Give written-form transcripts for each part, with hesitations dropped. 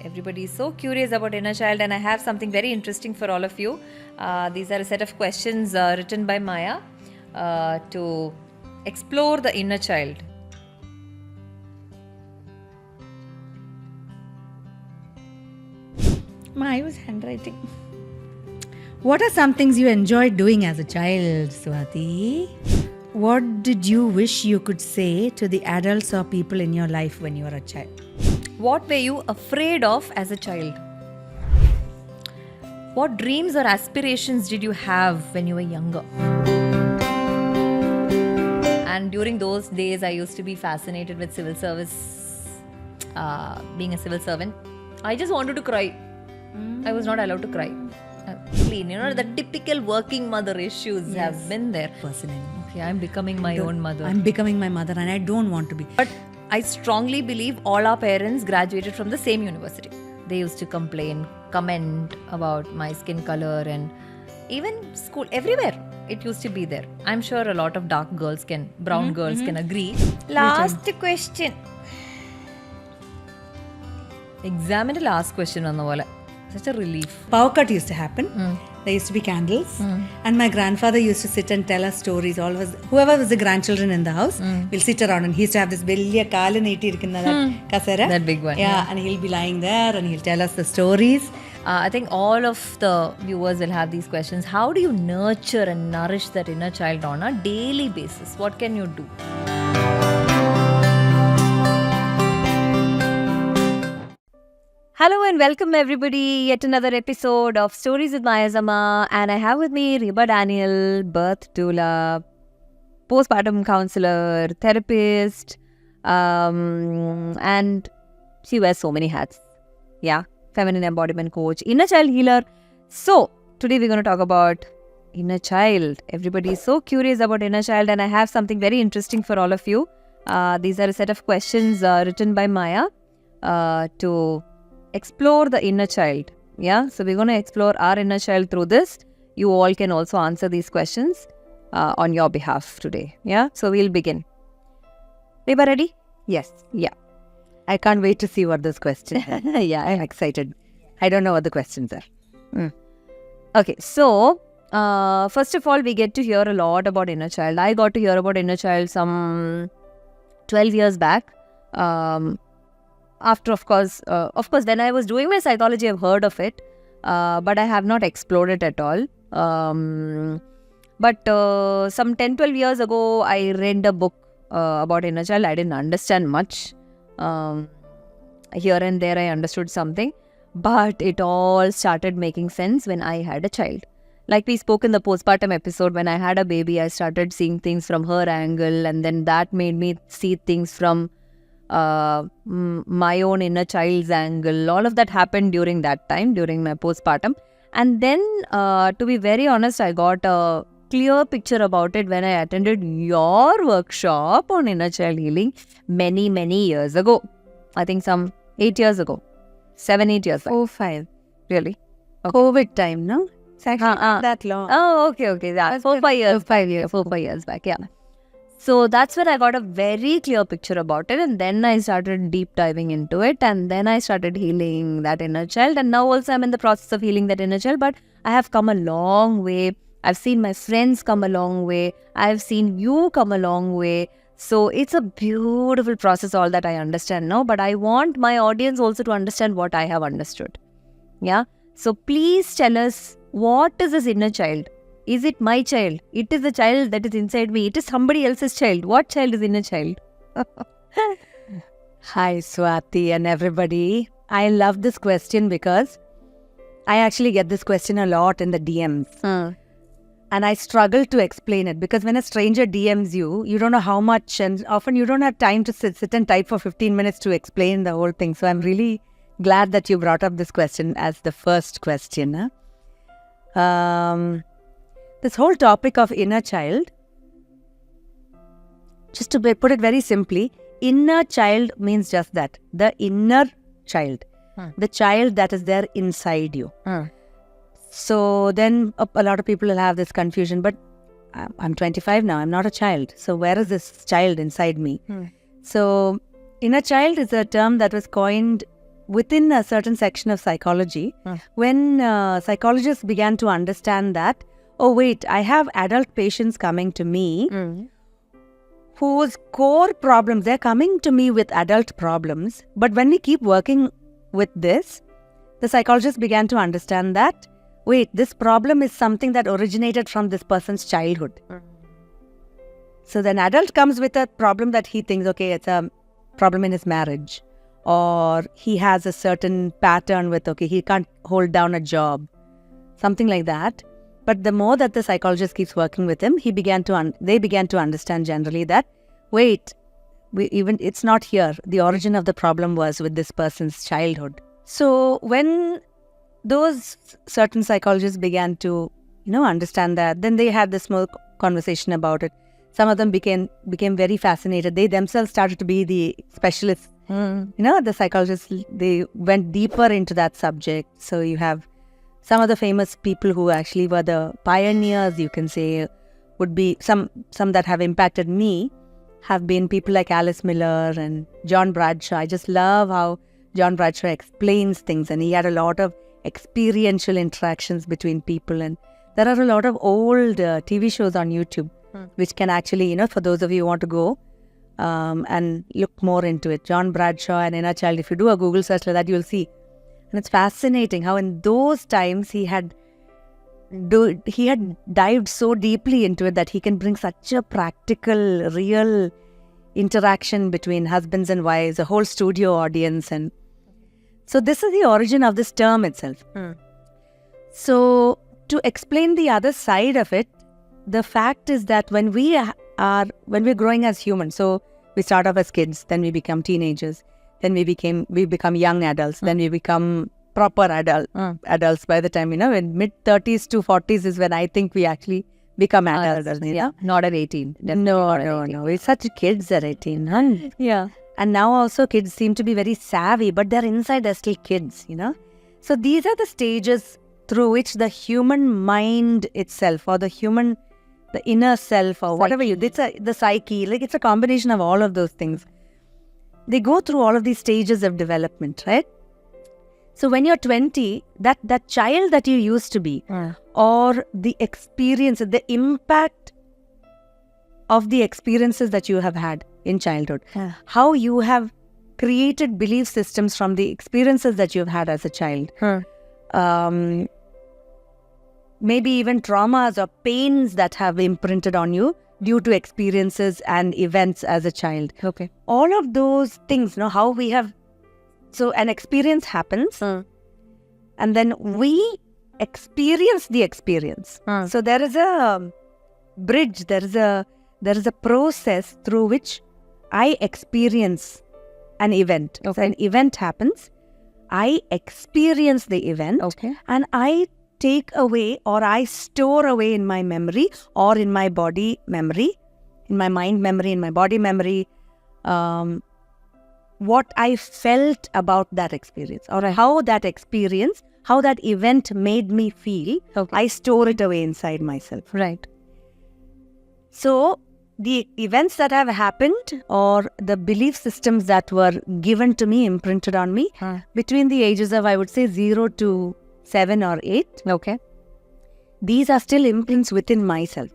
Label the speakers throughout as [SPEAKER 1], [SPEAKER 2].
[SPEAKER 1] Everybody is so curious about inner child, and I have something very interesting for all of you. These are a set of questions written by Maya to explore the inner child.
[SPEAKER 2] Maya's handwriting. What are some things you enjoyed doing as a child, Swati? What did you wish you could say to the adults or people in your life when you were a child?
[SPEAKER 1] What were you afraid of as a child? What dreams or aspirations did you have when you were younger? And during those days, I used to be fascinated with civil service, being a civil servant. I just wanted to cry. I was not allowed to cry. Clean, the typical working mother issues have been there. Okay, I'm becoming my own mother.
[SPEAKER 2] I'm becoming my mother and I don't want to be.
[SPEAKER 1] But I strongly believe all our parents graduated from the same university. They used to comment about my skin color, and even school, everywhere it used to be there. I'm sure a lot of brown girls can agree. Last question. Exam the last question on the wall. Such a relief.
[SPEAKER 2] Power cut used to happen. There used to be candles. And my grandfather used to sit and tell us stories. All of us, whoever was the grandchildren in the house, will sit around, and he used to have this
[SPEAKER 1] That big one.
[SPEAKER 2] Yeah, and he'll be lying there and he'll tell us the stories.
[SPEAKER 1] I think all of the viewers will have these questions. How do you nurture and nourish that inner child on a daily basis? What can you do? Hello and welcome everybody, yet another episode of Stories with Maya Zama, and I have with me Reba Daniel, birth doula, postpartum counselor, therapist, and she wears so many hats. Yeah, feminine embodiment coach, inner child healer. So today we're going to talk about inner child. Everybody is so curious about inner child, and I have something very interesting for all of you. These are a set of questions written by Maya to explore the inner child. Yeah, so we're going to explore our inner child through this. You all can also answer these questions on your behalf today. Yeah, so we'll begin. Reba, ready?
[SPEAKER 2] Yes.
[SPEAKER 1] Yeah.
[SPEAKER 2] I can't wait to see what this question is.
[SPEAKER 1] Yeah,
[SPEAKER 2] I'm excited. I don't know what the questions are.
[SPEAKER 1] Okay, so first of all, we get to hear a lot about inner child. I got to hear about inner child some 12 years back. After, of course, when I was doing my psychology, I've heard of it, but I have not explored it at all. But some 10-12 years ago, I read a book about inner child. I didn't understand much. Here and there, I understood something, but it all started making sense when I had a child. Like we spoke in the postpartum episode, when I had a baby, I started seeing things from her angle, and then that made me see things from my own inner child's angle. All of that happened during that time, during my postpartum. And then, to be very honest, I got a clear picture about it when I attended your workshop on inner child healing many years ago. I think some 8 years ago. 7-8 years back.
[SPEAKER 2] 4-5.
[SPEAKER 1] Really?
[SPEAKER 2] Okay. COVID time, no? It's actually not that long.
[SPEAKER 1] Oh, okay. Yeah, 4-5 years. 4-5 years back, yeah. So that's when I got a very clear picture about it, and then I started deep diving into it, and then I started healing that inner child, and now also I'm in the process of healing that inner child, but I have come a long way. I've seen my friends come a long way. I've seen you come a long way. So it's a beautiful process, all that I understand now, but I want my audience also to understand what I have understood. Yeah. So please tell us, what is this inner child? Is it my child? It is the child that is inside me. It is somebody else's child. What child is inner child?
[SPEAKER 2] Hi, Swati and everybody. I love this question because I actually get this question a lot in the DMs. And I struggle to explain it because when a stranger DMs you, you don't know how much, and often you don't have time to sit and type for 15 minutes to explain the whole thing. So I'm really glad that you brought up this question as the first question. This whole topic of inner child, just to put it very simply, inner child means just that, the inner child, the child that is there inside you. So then a lot of people will have this confusion, but I'm 25 now, I'm not a child. So where is this child inside me? So inner child is a term that was coined within a certain section of psychology, when psychologists began to understand that, oh wait, I have adult patients coming to me whose core problems, they're coming to me with adult problems. But when we keep working with this, the psychologists began to understand that, wait, this problem is something that originated from this person's childhood. So the adult comes with a problem that he thinks, okay, it's a problem in his marriage, or he has a certain pattern with, okay, he can't hold down a job, something like that. But the more that the psychologist keeps working with him, they began to understand generally that, wait, it's not here. The origin of the problem was with this person's childhood. So when those certain psychologists began to, understand that, then they had this small conversation about it. Some of them became very fascinated. They themselves started to be the specialists. The psychologists, they went deeper into that subject. So you have some of the famous people who actually were the pioneers, you can say, would be some that have impacted me, have been people like Alice Miller and John Bradshaw. I just love how John Bradshaw explains things, and he had a lot of experiential interactions between people. And there are a lot of old TV shows on YouTube, which can actually, for those of you who want to go and look more into it. John Bradshaw and Inner Child, if you do a Google search like that, you'll see. And it's fascinating how in those times he had dived so deeply into it that he can bring such a practical, real interaction between husbands and wives, a whole studio audience. And so this is the origin of this term itself. So to explain the other side of it, the fact is that when we're growing as humans, so we start off as kids, then we become teenagers, then we become young adults, then we become proper adults by the time, in mid-30s to 40s is when I think we actually become adults.
[SPEAKER 1] Yeah, not at 18.
[SPEAKER 2] No. We're such kids at 18. Huh?
[SPEAKER 1] Yeah.
[SPEAKER 2] And now also kids seem to be very savvy, but they're inside, they're still kids, So these are the stages through which the human mind itself, or the inner self, or whatever the psyche, like it's a combination of all of those things. They go through all of these stages of development, right? So when you're 20, that child that you used to be, or the experience, the impact of the experiences that you have had in childhood, how you have created belief systems from the experiences that you've had as a child, maybe even traumas or pains that have imprinted on you due to experiences and events as a child.
[SPEAKER 1] Okay.
[SPEAKER 2] All of those things, how we have. So an experience happens, and then we experience the experience. So there is a bridge, there is a process through which I experience an event.
[SPEAKER 1] Okay.
[SPEAKER 2] So an event happens, I experience the event, and I take away, or I store away in my memory, or in my body memory, in my mind memory, in my body memory, what I felt about that experience, or how that event made me feel. I store it away inside myself.
[SPEAKER 1] Right.
[SPEAKER 2] So the events that have happened, or the belief systems that were given to me, imprinted on me, between the ages of, I would say, 0 to 7 or 8.
[SPEAKER 1] Okay.
[SPEAKER 2] These are still imprints within myself.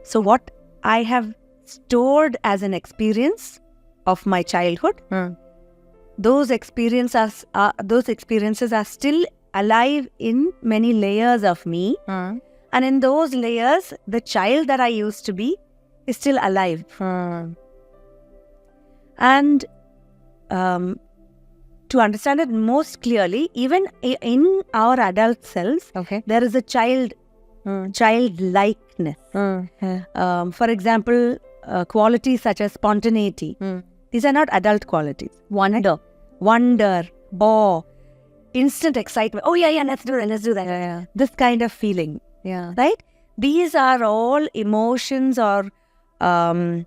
[SPEAKER 2] So what I have stored as an experience of my childhood, those experiences are still alive in many layers of me. And in those layers, the child that I used to be is still alive. And to understand it most clearly, even in our adult selves, there is a childlikeness. For example, qualities such as spontaneity. These are not adult qualities. Wonder, awe, instant excitement. Oh yeah, let's do that.
[SPEAKER 1] Yeah.
[SPEAKER 2] This kind of feeling.
[SPEAKER 1] Yeah.
[SPEAKER 2] Right? These are all emotions, or there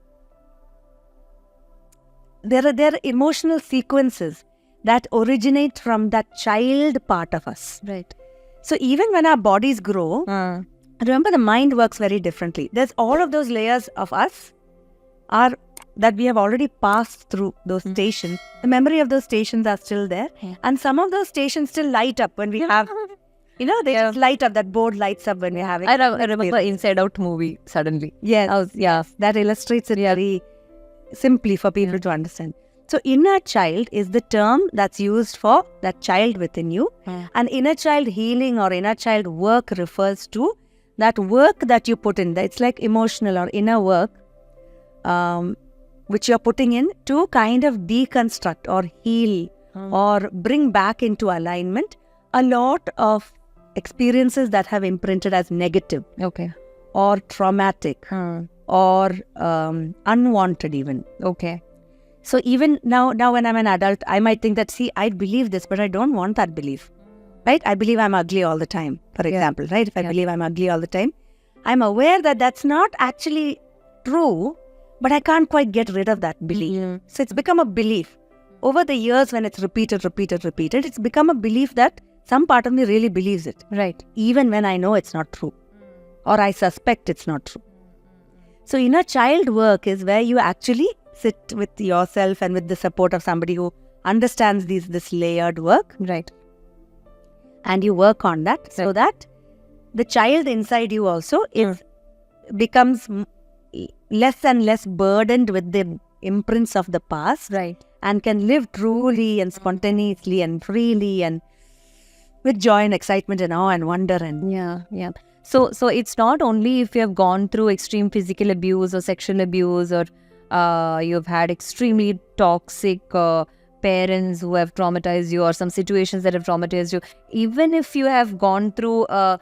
[SPEAKER 2] are emotional sequences that originate from that child part of us.
[SPEAKER 1] Right.
[SPEAKER 2] So even when our bodies grow, remember the mind works very differently. There's all of those layers of us are that we have already passed through those stations, the memory of those stations are still there. And some of those stations still light up when we have, they just light up, that board lights up when we have it.
[SPEAKER 1] I remember Inside Out movie suddenly.
[SPEAKER 2] Yes, that illustrates it very simply for people to understand. So inner child is the term that's used for that child within you. And inner child healing or inner child work refers to that work that you put in. It's like emotional or inner work which you're putting in to kind of deconstruct or heal or bring back into alignment a lot of experiences that have imprinted as negative or traumatic or unwanted even. So even now when I'm an adult, I might think that, see, I believe this, but I don't want that belief, right? I believe I'm ugly all the time, for example, right? If I believe I'm ugly all the time, I'm aware that that's not actually true, but I can't quite get rid of that belief. So it's become a belief. Over the years, when it's repeated, it's become a belief that some part of me really believes it.
[SPEAKER 1] Right.
[SPEAKER 2] Even when I know it's not true or I suspect it's not true. So inner child work is where you actually sit with yourself and with the support of somebody who understands this layered work.
[SPEAKER 1] Right.
[SPEAKER 2] And you work on that so that the child inside you also becomes less and less burdened with the imprints of the past.
[SPEAKER 1] Right.
[SPEAKER 2] And can live truly and spontaneously and freely and with joy and excitement and awe and wonder and
[SPEAKER 1] So it's not only if you have gone through extreme physical abuse or sexual abuse or you've had extremely toxic parents who have traumatized you or some situations that have traumatized you. Even if you have gone through a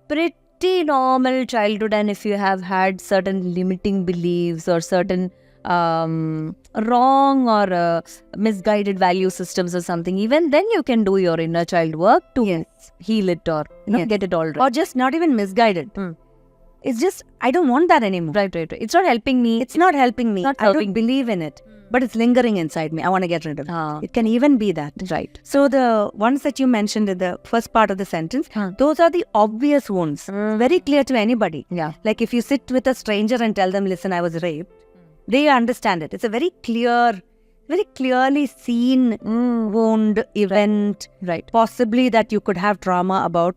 [SPEAKER 1] pretty normal childhood and if you have had certain limiting beliefs or certain wrong or misguided value systems or something, even then you can do your inner child work to heal it or get it all right.
[SPEAKER 2] Or just not even misguided. It's just, I don't want that anymore.
[SPEAKER 1] Right. It's not helping me.
[SPEAKER 2] It's not helping me.
[SPEAKER 1] Not
[SPEAKER 2] I
[SPEAKER 1] helping.
[SPEAKER 2] don't believe in it. But it's lingering inside me. I want to get rid of it. It can even be that.
[SPEAKER 1] Right.
[SPEAKER 2] So the ones that you mentioned in the first part of the sentence, those are the obvious wounds. Very clear to anybody.
[SPEAKER 1] Yeah.
[SPEAKER 2] Like if you sit with a stranger and tell them, listen, I was raped, they understand it. It's a very clearly seen wound, event,
[SPEAKER 1] Right.
[SPEAKER 2] possibly that you could have trauma about.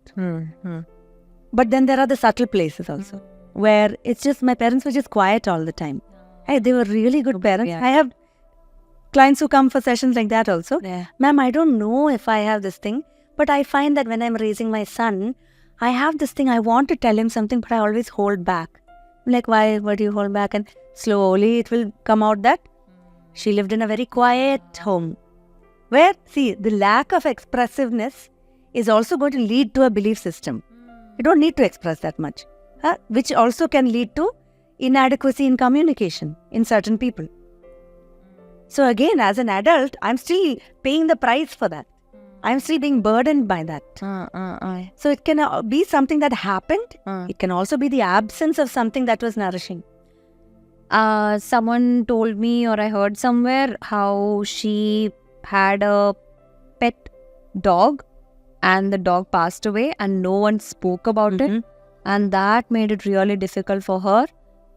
[SPEAKER 2] But then there are the subtle places also, where it's just my parents were just quiet all the time. Hey, they were really good parents.
[SPEAKER 1] Yeah.
[SPEAKER 2] I have clients who come for sessions like that also.
[SPEAKER 1] Yeah.
[SPEAKER 2] Ma'am, I don't know if I have this thing, but I find that when I'm raising my son, I have this thing, I want to tell him something, but I always hold back. I'm like, why do you hold back? And slowly it will come out that she lived in a very quiet home. Where, see, the lack of expressiveness is also going to lead to a belief system. You don't need to express that much, which also can lead to inadequacy in communication in certain people. So again, as an adult, I'm still paying the price for that. I'm still being burdened by that. So it can be something that happened. It can also be the absence of something that was nourishing.
[SPEAKER 1] Someone told me, or I heard somewhere, how she had a pet dog and the dog passed away and no one spoke about it, and that made it really difficult for her.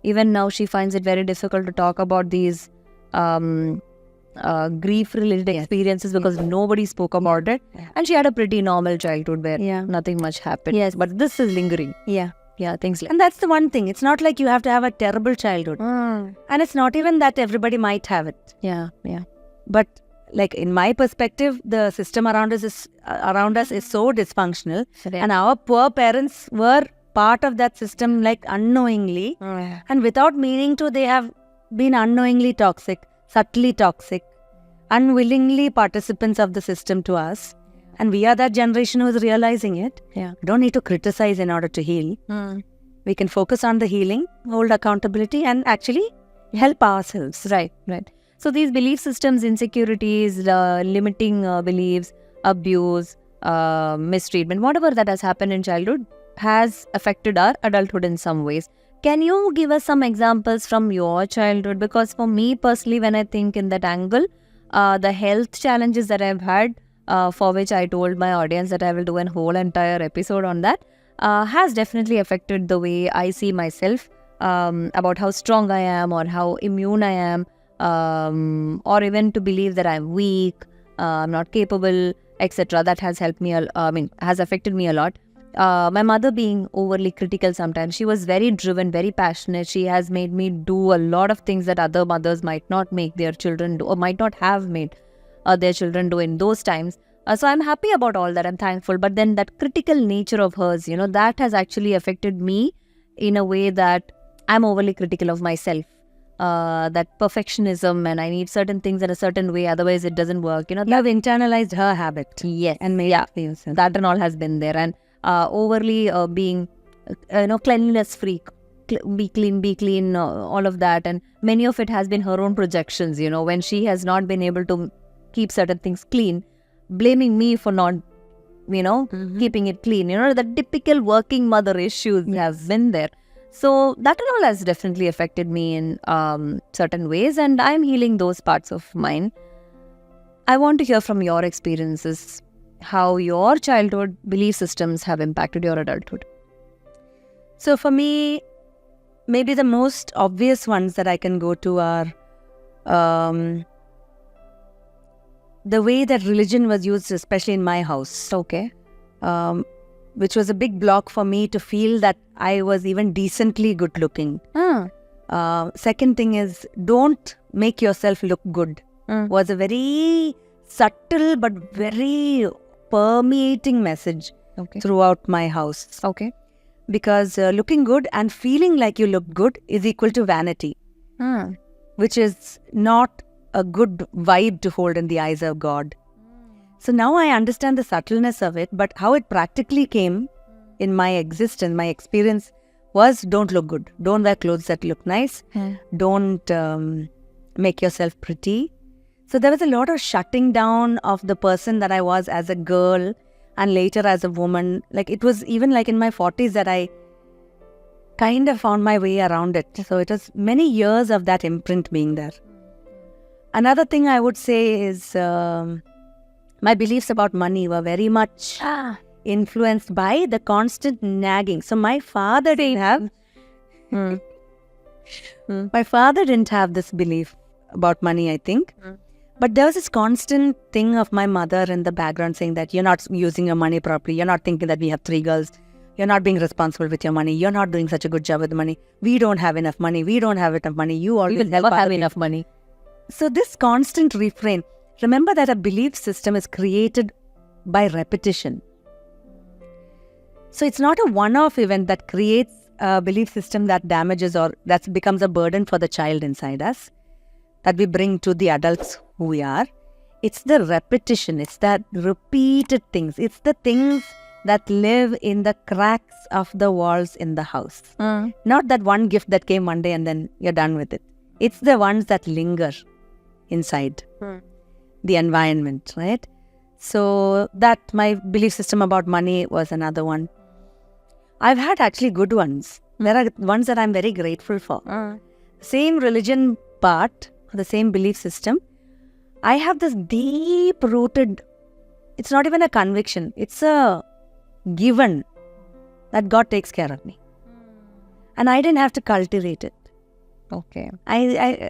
[SPEAKER 1] Even now she finds it very difficult to talk about these grief related experiences because nobody spoke about it. And she had a pretty normal childhood where nothing much happened. But this is lingering. Things like
[SPEAKER 2] And that's the one thing. It's not like you have to have a terrible childhood. And it's not even that everybody might have it. But like in my perspective, the system around us is so dysfunctional, and our poor parents were part of that system, like unknowingly, and without meaning to. They have been unknowingly toxic, subtly toxic, unwillingly participants of the system to us, and we are that generation who is realizing it. We don't need to criticize in order to heal. We can focus on the healing, hold accountability, and actually help ourselves.
[SPEAKER 1] Right. So these belief systems, insecurities, limiting beliefs, abuse, mistreatment, whatever that has happened in childhood has affected our adulthood in some ways. Can you give us some examples from your childhood? Because for me personally, when I think in that angle, the health challenges that I've had, for which I told my audience that I will do a whole entire episode on that, has definitely affected the way I see myself, about how strong I am or how immune I am or even to believe that I'm weak, I'm not capable, etc. That has helped me, has affected me a lot. My mother being overly critical sometimes. She was very driven, very passionate. She has made me do a lot of things that other mothers might not make their children do, or might not have made their children do in those times. So I'm happy about all that. I'm thankful. But then that critical nature of hers, that has actually affected me in a way that I'm overly critical of myself. That perfectionism, and I need certain things in a certain way, otherwise it doesn't work.
[SPEAKER 2] You have internalized her habit.
[SPEAKER 1] Yes.
[SPEAKER 2] And made it for yourself.
[SPEAKER 1] That and all has been there. And overly being, cleanliness freak. Be clean, all of that. And many of it has been her own projections, when she has not been able to keep certain things clean, blaming me for not, keeping it clean. The typical working mother issues have been there. So that and all has definitely affected me in certain ways, and I'm healing those parts of mine. I want to hear from your experiences, how your childhood belief systems have impacted your adulthood.
[SPEAKER 2] So for me, maybe the most obvious ones that I can go to are the way that religion was used, especially in my house.
[SPEAKER 1] Okay.
[SPEAKER 2] Which was a big block for me to feel that I was even decently good looking. Second thing is, don't make yourself look good. Was a very subtle but very permeating message throughout my house.
[SPEAKER 1] Okay.
[SPEAKER 2] Because looking good and feeling like you look good is equal to vanity, which is not a good vibe to hold in the eyes of God. So now I understand the subtleness of it, but how it practically came in my existence, my experience was, don't look good. Don't wear clothes that look nice. Don't make yourself pretty. So there was a lot of shutting down of the person that I was as a girl and later as a woman. Like it was even like in my 40s that I kind of found my way around it. So it was many years of that imprint being there. Another thing I would say is my beliefs about money were very much influenced by the constant nagging. So my father didn't have my father didn't have this belief about money, I think. But there was this constant thing of my mother in the background saying that you're not using your money properly. You're not thinking that we have 3 girls. You're not being responsible with your money. You're not doing such a good job with the money. We don't have enough money. We don't have enough money. You always
[SPEAKER 1] will never have enough money.
[SPEAKER 2] So this constant refrain. Remember that a belief system is created by repetition. So it's not a one-off event that creates a belief system that damages or that becomes a burden for the child inside us, that we bring to the adults who we are. It's the repetition. It's that repeated things. It's the things that live in the cracks of the walls in the house. Not that one gift that came one day and then you're done with it. It's the ones that linger inside the environment, right? So that my belief system about money was another one. I've had actually good ones. There are ones that I'm very grateful for. Same religion part, the same belief system. I have this deep-rooted, it's not even a conviction, it's a given that God takes care of me. And I didn't have to cultivate it.
[SPEAKER 1] Okay.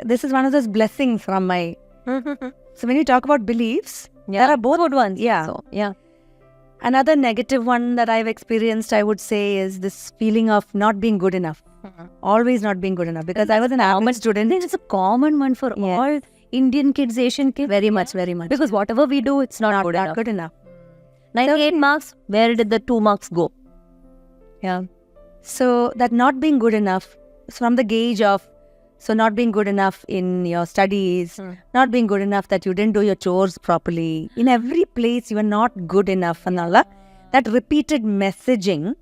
[SPEAKER 2] This is one of those blessings from my... So when you talk about beliefs, there are both
[SPEAKER 1] good ones.
[SPEAKER 2] Yeah.
[SPEAKER 1] So, yeah.
[SPEAKER 2] Another negative one that I've experienced, I would say, is this feeling of not being good enough. Always not being good enough. Because I was an average student.
[SPEAKER 1] It's a common one for all Indian kids, Asian kids.
[SPEAKER 2] Very much.
[SPEAKER 1] Because whatever we do, it's not good enough. 98 marks, where did the 2 marks go?
[SPEAKER 2] Yeah. So that not being good enough, from the gauge of, so not being good enough in your studies, not being good enough that you didn't do your chores properly. In every place, you are not good enough. And all that repeated messaging.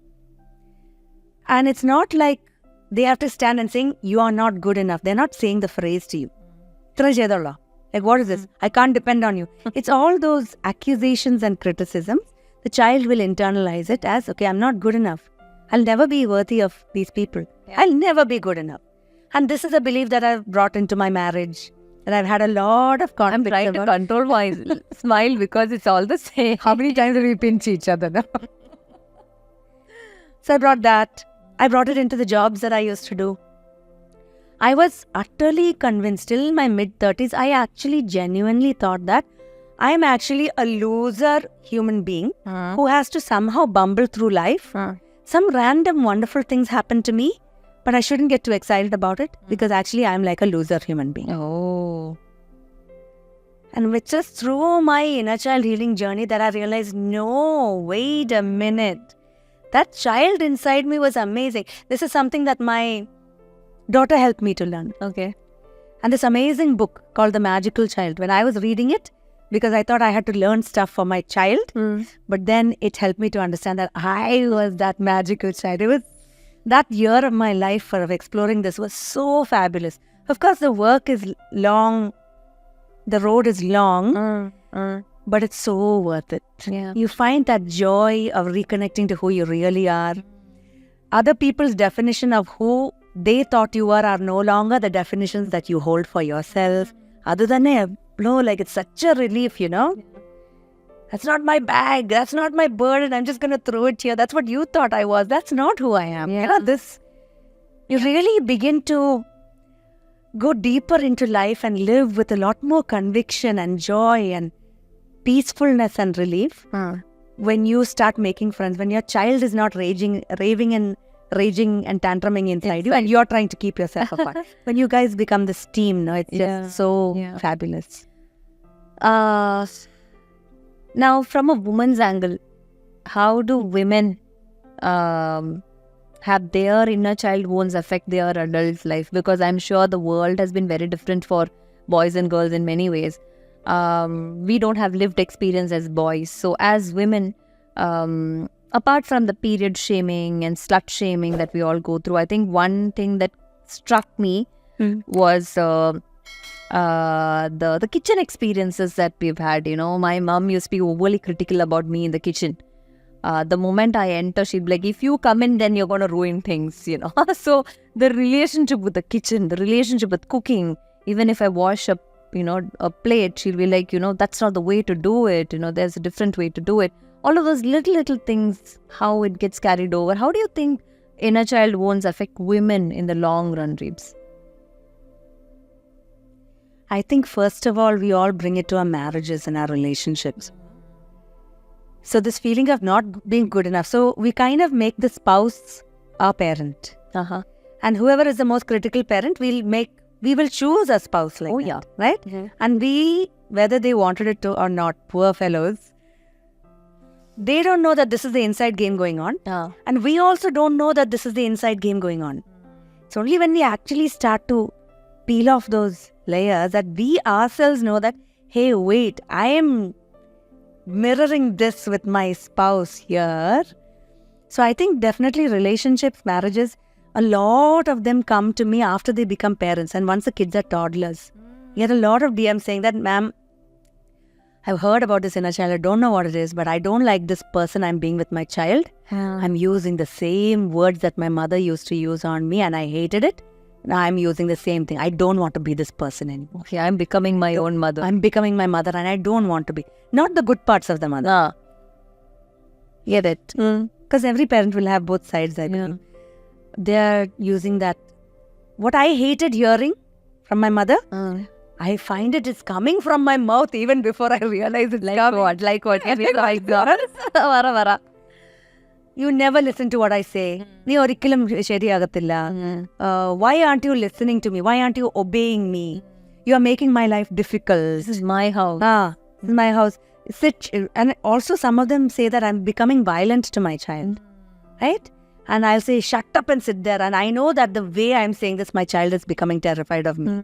[SPEAKER 2] And it's not like they have to stand and saying, you are not good enough. They're not saying the phrase to you. Like, what is this? I can't depend on you. It's all those accusations and criticisms. The child will internalize it as, okay, I'm not good enough. I'll never be worthy of these people. I'll never be good enough. And this is a belief that I've brought into my marriage. And I've had a lot of conflict.
[SPEAKER 1] I'm trying to control my smile because it's all the same.
[SPEAKER 2] How many times do we pinch each other now? So I brought that. I brought it into the jobs that I used to do. I was utterly convinced till my mid-30s. I actually genuinely thought that I am actually a loser human being who has to somehow bumble through life. Some random wonderful things happen to me, but I shouldn't get too excited about it because actually I'm like a loser human being.
[SPEAKER 1] Oh.
[SPEAKER 2] And which is through my inner child healing journey that I realized, no, wait a minute. That child inside me was amazing. This is something that my daughter helped me to learn.
[SPEAKER 1] Okay.
[SPEAKER 2] And this amazing book called The Magical Child, when I was reading it, because I thought I had to learn stuff for my child, but then it helped me to understand that I was that magical child. It was that year of my life for exploring this was so fabulous. Of course, the work is long, the road is long, but it's so worth it.
[SPEAKER 1] Yeah.
[SPEAKER 2] You find that joy of reconnecting to who you really are. Other people's definition of who they thought you are no longer the definitions that you hold for yourself. Other than like it's such a relief, That's not my bag. That's not my burden. I'm just going to throw it here. That's what you thought I was. That's not who I am.
[SPEAKER 1] Yeah.
[SPEAKER 2] You really begin to go deeper into life and live with a lot more conviction and joy and peacefulness and relief when you start making friends, when your child is not raving and tantruming inside you and you're trying to keep yourself apart. When you guys become this team, it's just so fabulous.
[SPEAKER 1] Now, from a woman's angle, how do women have their inner child wounds affect their adult life? Because I'm sure the world has been very different for boys and girls in many ways. We don't have lived experience as boys. So as women, apart from the period shaming and slut shaming that we all go through, I think one thing that struck me was the kitchen experiences that we've had. My mom used to be overly critical about me in the kitchen. The moment I enter, she'd be like, if you come in, then you're going to ruin things, So the relationship with the kitchen, the relationship with cooking, even if I wash a plate, she'll be like, that's not the way to do it. There's a different way to do it. All of those little things, how it gets carried over. How do you think inner child wounds affect women in the long run, Reebs?
[SPEAKER 2] I think first of all, we all bring it to our marriages and our relationships. So this feeling of not being good enough. So we kind of make the spouse our parent. And whoever is the most critical parent, we will choose a spouse like that, right?
[SPEAKER 1] Mm-hmm.
[SPEAKER 2] And whether they wanted it to or not, poor fellows, they don't know that this is the inside game going on. And we also don't know that this is the inside game going on. It's only when we actually start to peel off those layers that we ourselves know that, hey, wait, I am mirroring this with my spouse here. So I think definitely relationships, marriages, a lot of them come to me after they become parents and once the kids are toddlers. We get a lot of DMs saying that, ma'am, I've heard about this inner child. I don't know what it is, but I don't like this person I'm being with my child. I'm using the same words that my mother used to use on me and I hated it. Now I'm using the same thing. I don't want to be this person anymore.
[SPEAKER 1] Okay, I'm becoming my own mother.
[SPEAKER 2] I'm becoming my mother and I don't want to be. Not the good parts of the mother.
[SPEAKER 1] Get it.
[SPEAKER 2] Because every parent will have both sides, I believe. They're using that. What I hated hearing from my mother, I find it is coming from my mouth even before I realize it's coming.
[SPEAKER 1] Like what? Vara.
[SPEAKER 2] You never listen to what I say. Why aren't you listening to me? Why aren't you obeying me? You are making my life difficult.
[SPEAKER 1] This is my house.
[SPEAKER 2] This is my house. And also some of them say that I'm becoming violent to my child. Right? And I'll say, shut up and sit there. And I know that the way I'm saying this, my child is becoming terrified of me.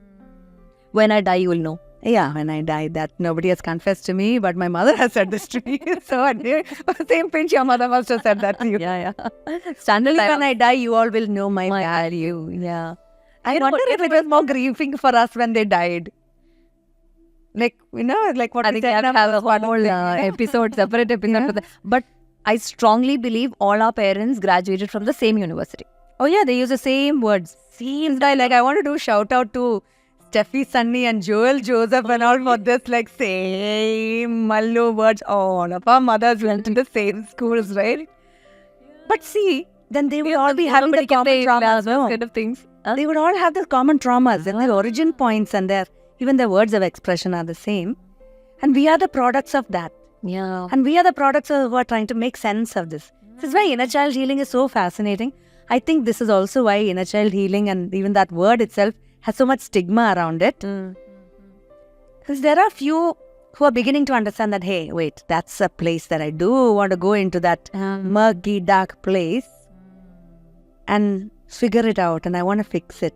[SPEAKER 1] When I die, you will know.
[SPEAKER 2] Yeah, when I die, that nobody has confessed to me, but my mother has said this to me. So at the same pinch, your mother must have said that to you.
[SPEAKER 1] Standard
[SPEAKER 2] when I die, you all will know my
[SPEAKER 1] value.
[SPEAKER 2] I wonder if it was more grieving for us when they died. Like, what
[SPEAKER 1] I think I have a whole separate episode for that. But I strongly believe all our parents graduated from the same university.
[SPEAKER 2] Oh yeah, they use the same words. Same style. Like I want to do shout out to Steffi Sunny and Joel Joseph and all for this same Mallu words. All of our mothers went to the same schools, right? But see, then they will all be having the common trauma as well.
[SPEAKER 1] Kind of things.
[SPEAKER 2] They would all have the common traumas and their origin points and even their words of expression are the same. And we are the products of that.
[SPEAKER 1] Yeah.
[SPEAKER 2] And we are the products who are trying to make sense of this. This is why inner child healing is so fascinating. I think this is also why inner child healing and even that word itself has so much stigma around it. Because there are few who are beginning to understand that, hey, wait, that's a place that I do want to go into, that murky, dark place and figure it out, and I want to fix it.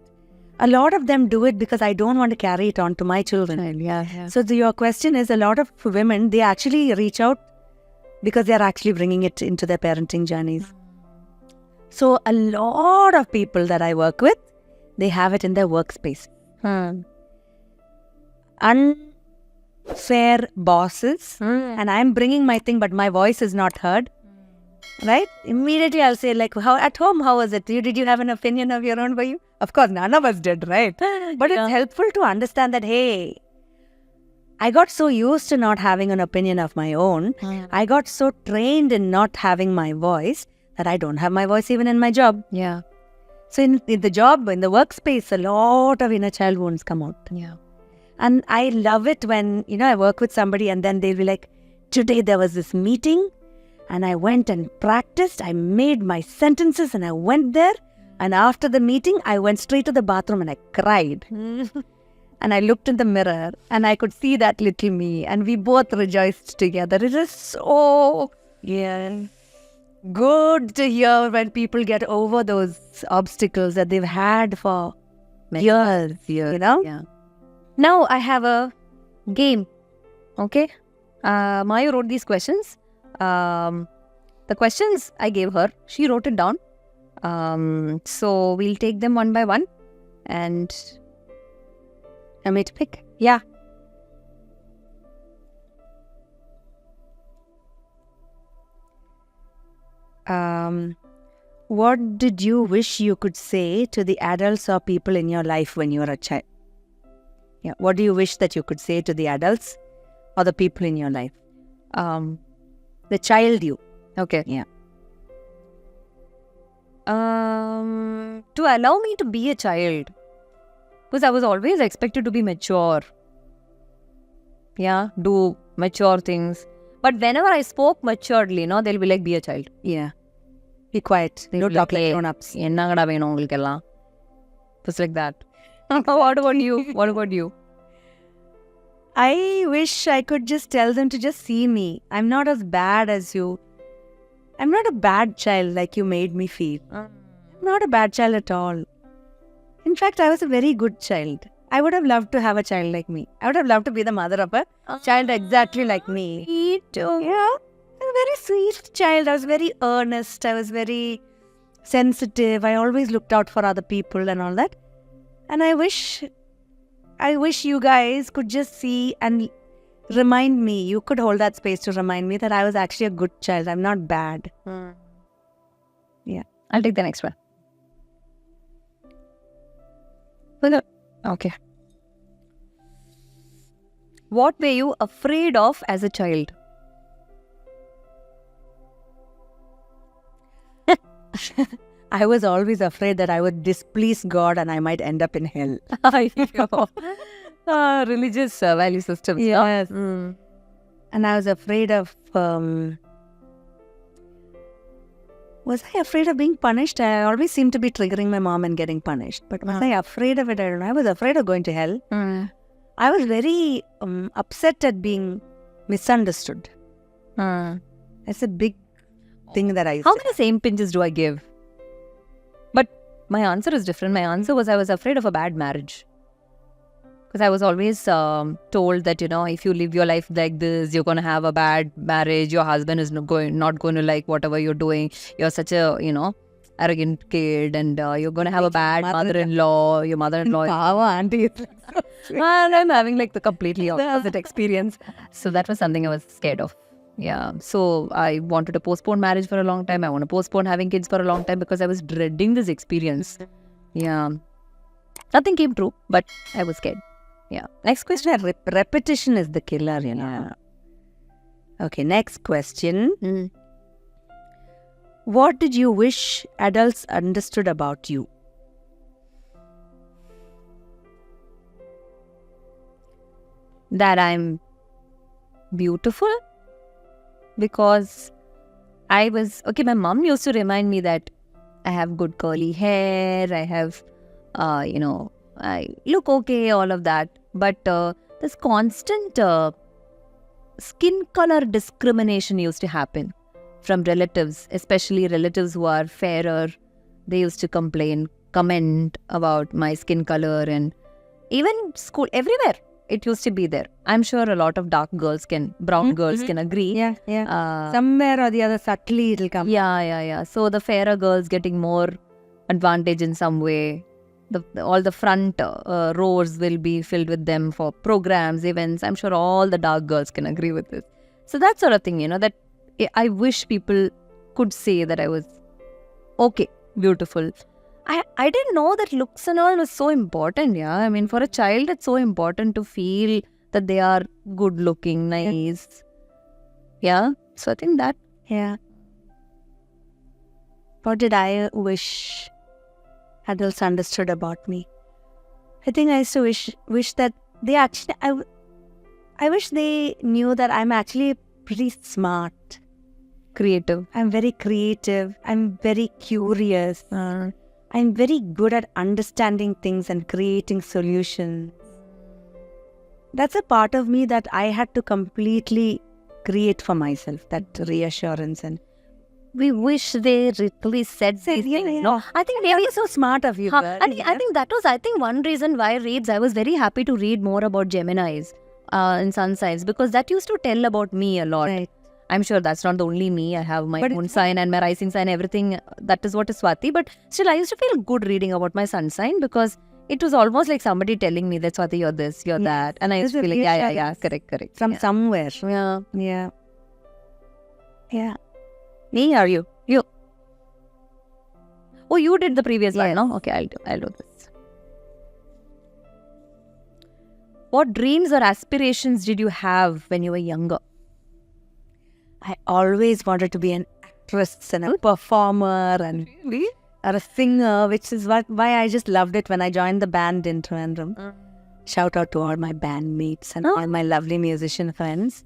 [SPEAKER 2] A lot of them do it because I don't want to carry it on to my children.
[SPEAKER 1] Yeah.
[SPEAKER 2] So your question is, a lot of women, they actually reach out because they are actually bringing it into their parenting journeys. So a lot of people that I work with, they have it in their workspace. Unfair bosses, and I'm bringing my thing, but my voice is not heard. Right? Immediately I'll say, like, how at home, how was it? Did you have an opinion of your own for you? Of course, none of us did, right? But it's helpful to understand that, hey, I got so used to not having an opinion of my own. I got so trained in not having my voice that I don't have my voice even in my job.
[SPEAKER 1] Yeah.
[SPEAKER 2] So in the job, in the workspace, a lot of inner child wounds come out.
[SPEAKER 1] Yeah.
[SPEAKER 2] And I love it when, I work with somebody and then they'll be like, today there was this meeting and I went and practiced. I made my sentences and I went there. And after the meeting, I went straight to the bathroom and I cried. And I looked in the mirror and I could see that little me. And we both rejoiced together. It is so good to hear when people get over those obstacles that they've had for years.
[SPEAKER 1] Yeah. Now I have a game. Okay. Maya wrote these questions. The questions I gave her, she wrote it down. So we'll take them one by one. And I'm going to pick. Yeah.
[SPEAKER 2] What did you wish you could say to the adults or people in your life when you were a child? Yeah. What do you wish that you could say to the adults or the people in your life? The child you.
[SPEAKER 1] Okay.
[SPEAKER 2] Yeah.
[SPEAKER 1] To allow me to be a child. Because I was always expected to be mature. Yeah. Do mature things. But whenever I spoke maturely, they'll be like, be a child.
[SPEAKER 2] Yeah. Be quiet. Don't talk like grown-ups.
[SPEAKER 1] என்னங்கடா வேணும் உங்களுக்கெல்லாம்? Just like that. What about you?
[SPEAKER 2] I wish I could just tell them to just see me. I'm not as bad as you. I'm not a bad child like you made me feel. I'm not a bad child at all. In fact, I was a very good child. I would have loved to have a child like me. I would have loved to be the mother of a child exactly like me.
[SPEAKER 1] Me too.
[SPEAKER 2] Yeah. I'm a very sweet child. I was very earnest. I was very sensitive. I always looked out for other people and all that. And I wish you guys could just see and remind me. You could hold that space to remind me that I was actually a good child. I'm not bad. Yeah.
[SPEAKER 1] I'll take the next one. Okay. What were you afraid of as a child?
[SPEAKER 2] I was always afraid that I would displease God and I might end up in hell.
[SPEAKER 1] Religious value systems.
[SPEAKER 2] Yes. And I was afraid of... was I afraid of being punished? I always seemed to be triggering my mom and getting punished. But was I afraid of it? I don't know. I was afraid of going to hell. I was very upset at being misunderstood. That's a big thing that I used
[SPEAKER 1] How many same pinches do I give? But my answer is different. My answer was I was afraid of a bad marriage. Because I was always told that, if you live your life like this, you're going to have a bad marriage. Your husband is not going to like whatever you're doing. You're such a, arrogant kid and you're going to have a bad mother-in-law. Your mother-in-law.
[SPEAKER 2] auntie.
[SPEAKER 1] And I'm having like the completely opposite experience. So that was something I was scared of. Yeah. So I wanted to postpone marriage for a long time. I want to postpone having kids for a long time because I was dreading this experience. Yeah. Nothing came true, but I was scared. Yeah. Next question.
[SPEAKER 2] Repetition is the killer,
[SPEAKER 1] Yeah.
[SPEAKER 2] Okay, next question. What did you wish adults understood about you?
[SPEAKER 1] that I'm beautiful, because I was okay. My mom used to remind me that I have good curly hair, I have, I look okay, all of that. But this constant skin color discrimination used to happen from relatives, especially relatives who are fairer. They used to comment about my skin color, and even school, everywhere. It used to be there. I'm sure a lot of brown girls can agree.
[SPEAKER 2] Yeah. Somewhere or the other, subtly it'll come.
[SPEAKER 1] Yeah. So the fairer girls getting more advantage in some way. All the front rows will be filled with them for programs, events. I'm sure all the dark girls can agree with this. So that sort of thing, that I wish people could say that I was okay, beautiful. I didn't know that looks and all was so important. Yeah, I mean, for a child, it's so important to feel that they are good looking, nice. Yeah. So I think that.
[SPEAKER 2] Yeah. What did I wish adults understood about me? I think I used to wish that they actually. I wish they knew that I'm actually pretty smart,
[SPEAKER 1] Creative.
[SPEAKER 2] I'm very creative. I'm very curious. I'm very good at understanding things and creating solutions. That's a part of me that I had to completely create for myself, that reassurance. And
[SPEAKER 1] We wish they really said these things. No, I think
[SPEAKER 2] maybe so smart of you.
[SPEAKER 1] I think that was one reason why I was very happy to read more about Geminis in sun signs, because that used to tell about me a lot.
[SPEAKER 2] Right.
[SPEAKER 1] I'm sure that's not the only me. I have my moon sign and my rising sign, everything. That is what is Swati. But still, I used to feel good reading about my sun sign, because it was almost like somebody telling me that Swati, you're this, you're that. And I used to feel like, yeah, correct.
[SPEAKER 2] From somewhere.
[SPEAKER 1] Yeah.
[SPEAKER 2] Me or you?
[SPEAKER 1] You. Oh, you did the previous one, no? Okay, I'll do this. What dreams or aspirations did you have when you were younger?
[SPEAKER 2] I always wanted to be an actress and a performer and or a singer, which is why I just loved it when I joined the band in Trivandrum. Shout out to all my bandmates and all my lovely musician friends,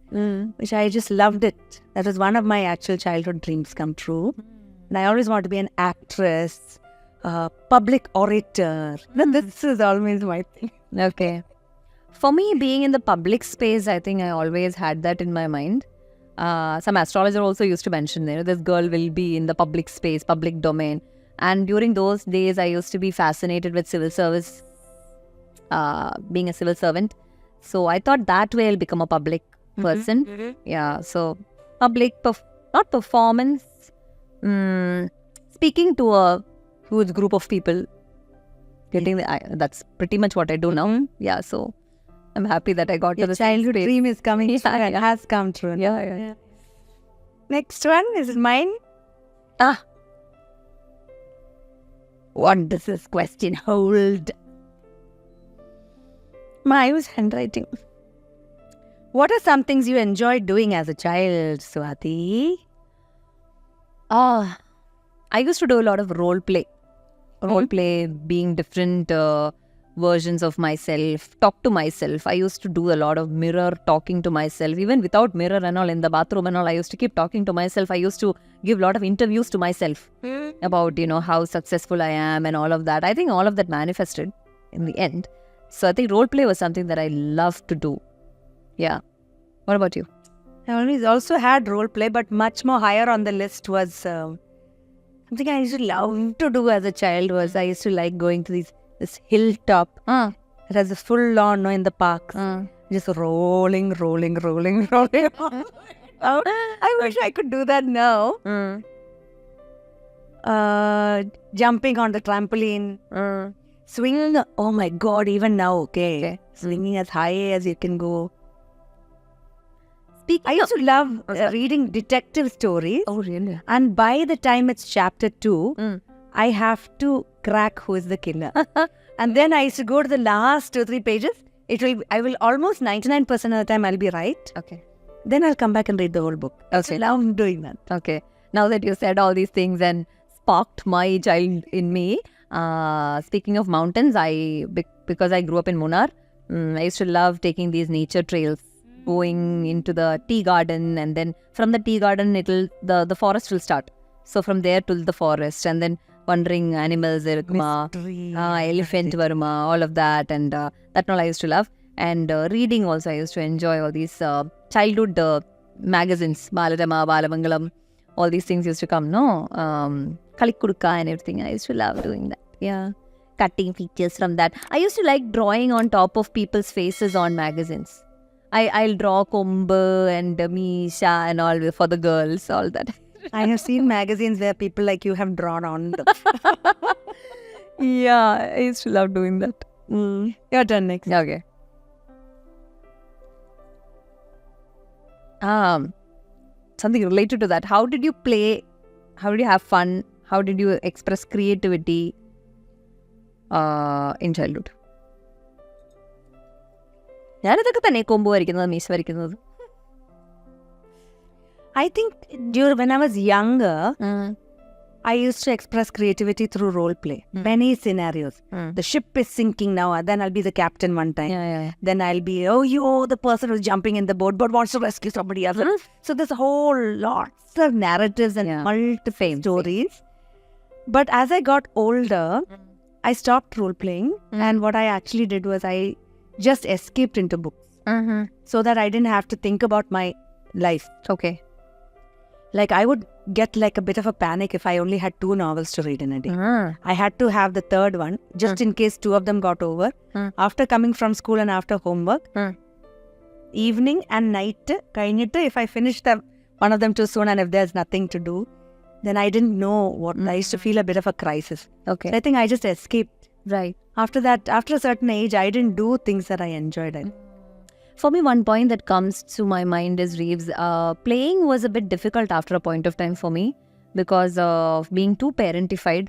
[SPEAKER 2] which I just loved it. That was one of my actual childhood dreams come true. And I always wanted to be an actress, public orator. This is always my thing.
[SPEAKER 1] Okay. For me, being in the public space, I think I always had that in my mind. Some astrologer also used to mention there, this girl will be in the public space, public domain. And during those days, I used to be fascinated with civil service, being a civil servant. So I thought that way I'll become a public person. Yeah, so public, not performance, speaking to a huge group of people, that's pretty much what I do now. Yeah, so I'm happy that I got
[SPEAKER 2] Your
[SPEAKER 1] to the
[SPEAKER 2] childhood
[SPEAKER 1] space.
[SPEAKER 2] dream is coming true and
[SPEAKER 1] Yeah.
[SPEAKER 2] has come true.
[SPEAKER 1] Yeah.
[SPEAKER 2] Next one is mine. What does this question hold? My was handwriting. What are some things you enjoyed doing as a child, Swati?
[SPEAKER 1] I used to do a lot of role play. Being different versions of myself, talk to myself. I used to do a lot of mirror talking to myself, even without mirror and all, in the bathroom and all. I used to keep talking to myself. I used to give a lot of interviews to myself about, how successful I am and all of that. I think all of that manifested in the end. So I think role play was something that I loved to do. Yeah. What about you?
[SPEAKER 2] I always also had role play, but much more higher on the list was something I used to love to do as a child. Was I used to like going to this hilltop. It has a full lawn in the parks. Just rolling. I wish I could do that now. Jumping on the trampoline. Swinging. Oh my God, even now, okay. Swinging as high as you can go. I used to love reading detective stories.
[SPEAKER 1] Oh, really?
[SPEAKER 2] And by the time it's chapter 2, I have to crack who is the killer. And then I used to go to the last 2-3 pages. I will almost 99% of the time I'll be right.
[SPEAKER 1] Okay.
[SPEAKER 2] Then I'll come back and read the whole book.
[SPEAKER 1] Okay.
[SPEAKER 2] So love doing that.
[SPEAKER 1] Okay. Now that you said all these things and sparked my child in me, speaking of mountains, because I grew up in Munnar, I used to love taking these nature trails, going into the tea garden, and then from the tea garden, the forest will start. So from there to the forest, and then wandering animals,
[SPEAKER 2] Mystery.
[SPEAKER 1] elephant varma, all of that, and that all I used to love. And reading also, I used to enjoy all these childhood magazines, Balarama, Balamangalam, all these things used to come, no? Kalikudka and everything. I used to love doing that. Yeah. Cutting pictures from that. I used to like drawing on top of people's faces on magazines. I'll draw Kombu and Misha and all for the girls, all that.
[SPEAKER 2] I have seen magazines where people like you have drawn on them.
[SPEAKER 1] Yeah, I used to love doing that.
[SPEAKER 2] Your turn next.
[SPEAKER 1] Okay. Something related to that. How did you play? How did you have fun? How did you express creativity in childhood? ഞാനിതൊക്കെ തന്നെ കൊമ്പ് വരയ്ക്കുന്നത് മീശ വരയ്ക്കുന്നത്.
[SPEAKER 2] I think when I was younger, I used to express creativity through role play. Many scenarios. The ship is sinking now, then I'll be the captain one time. Then I'll be, the person who's jumping in the boat but wants to rescue somebody else. So there's a whole lots of narratives and multiple stories. But as I got older, I stopped role playing, and what I actually did was I just escaped into books so that I didn't have to think about my life.
[SPEAKER 1] Okay.
[SPEAKER 2] Like I would get like a bit of a panic if I only had 2 novels to read in a day. I had to have the third one just in case 2 of them got over. After coming from school and after homework, evening and night, if I finished one of them too soon and if there's nothing to do, then I didn't know what. I used to feel a bit of a crisis.
[SPEAKER 1] Okay.
[SPEAKER 2] So I think I just escaped.
[SPEAKER 1] Right.
[SPEAKER 2] After that, after a certain age, I didn't do things that I enjoyed.
[SPEAKER 1] For me, one point that comes to my mind is Reeves. Playing was a bit difficult after a point of time for me because of being too parentified.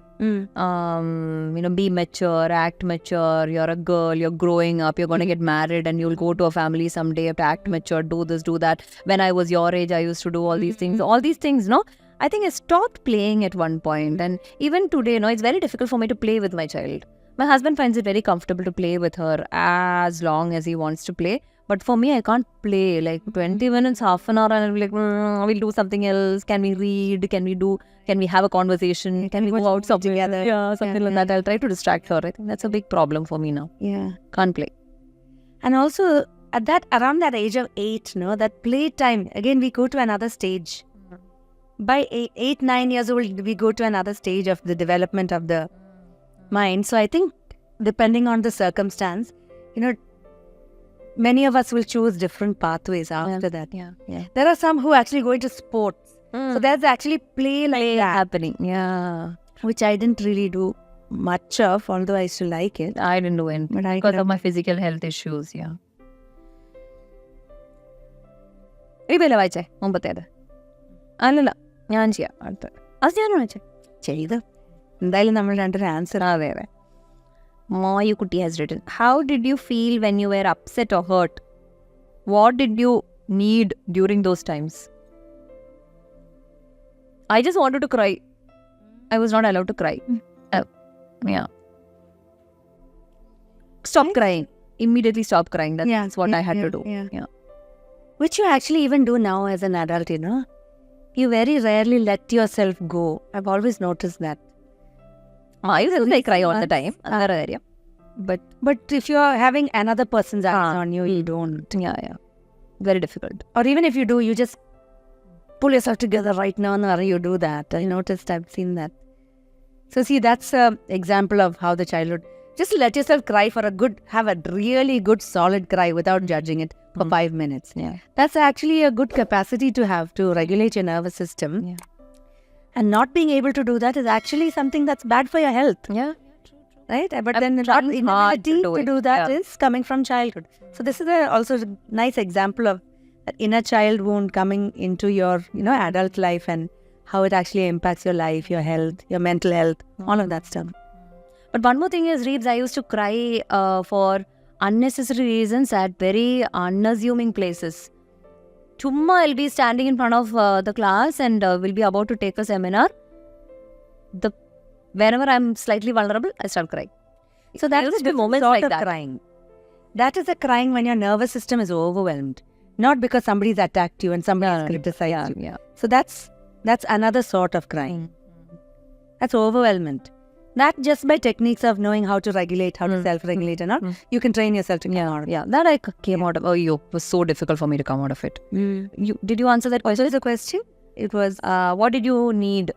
[SPEAKER 1] Be mature, act mature. You're a girl, you're growing up, you're going to get married and you'll go to a family someday. You have to act mature, do this, do that. When I was your age, I used to do all these things. All these things, no? I think I stopped playing at one point. And even today, it's very difficult for me to play with my child. My husband finds it very comfortable to play with her as long as he wants to play. But for me, I can't play like 20 minutes, half an hour, and I'll be like, we'll do something else. Can we read? Can we have a conversation? Can we go out something together? Yeah, something like that. I'll try to distract her. I think that's a big problem for me now.
[SPEAKER 2] Yeah.
[SPEAKER 1] Can't play.
[SPEAKER 2] And also, around that age of 8, that playtime, again, we go to another stage. By 8, 9 years old, we go to another stage of the development of the mind. So I think depending on the circumstance, many of us will choose different pathways after that.
[SPEAKER 1] Yeah.
[SPEAKER 2] There are some who actually go into sports. So there's actually play that
[SPEAKER 1] happening. Yeah.
[SPEAKER 2] Which I didn't really do much of, although I used to like it.
[SPEAKER 1] I didn't do it because of my physical health issues. Yeah. ഇതല്ലേ വായിച്ചേ മുമ്പത്തേത്? അല്ലല്ല, ഞാൻ ചെയ്യാം അടുത്തത്. അത് ഞാൻ വായിച്ചേ
[SPEAKER 2] ചെയ്ത് എന്തായാലും നമ്മൾ രണ്ടൊരു ആൻസർ.
[SPEAKER 1] അതെ. Mayukutti has written, how did you feel when you were upset or hurt? What did you need during those times? I just wanted to cry. I was not allowed to cry. Yeah. Stop crying. Immediately stop crying. That's what I had to do. Yeah.
[SPEAKER 2] Which you actually even do now as an adult, You very rarely let yourself go. I've always noticed that.
[SPEAKER 1] I used to cry all the time.
[SPEAKER 2] But if you're having another person's eyes on you, you don't.
[SPEAKER 1] Yeah. Very difficult.
[SPEAKER 2] Or even if you do, you just pull yourself together right now and you do that. I noticed, I've seen that. So see, that's an example of how the childhood. Just let yourself cry have a really good solid cry without judging it for 5 minutes.
[SPEAKER 1] Yeah.
[SPEAKER 2] That's actually a good capacity to have to regulate your nervous system.
[SPEAKER 1] Yeah.
[SPEAKER 2] And not being able to do that is actually something that's bad for your health.
[SPEAKER 1] Yeah.
[SPEAKER 2] Right? But then not inability to do that is coming from childhood. So this is also a nice example of that inner child wound coming into your, adult life and how it actually impacts your life, your health, your mental health, all of that stuff.
[SPEAKER 1] But one more thing is, Reeves, I used to cry for unnecessary reasons at very unassuming places. Chumma, I'll be standing in front of the class and we'll be about to take a seminar. Whenever I'm slightly vulnerable, I start crying.
[SPEAKER 2] So that's the moment like that. Crying. That is a crying when your nervous system is overwhelmed, not because somebody's attacked you and somebody's criticized you.
[SPEAKER 1] Yeah.
[SPEAKER 2] So that's another sort of crying. That's overwhelmment. That just by techniques of knowing how to regulate, how to self-regulate and all, you can train yourself to come out of it.
[SPEAKER 1] Yeah, that I came out of. Oh, it was so difficult for me to come out of it. Did you answer that question?
[SPEAKER 2] What was the question? It was,
[SPEAKER 1] What did you need?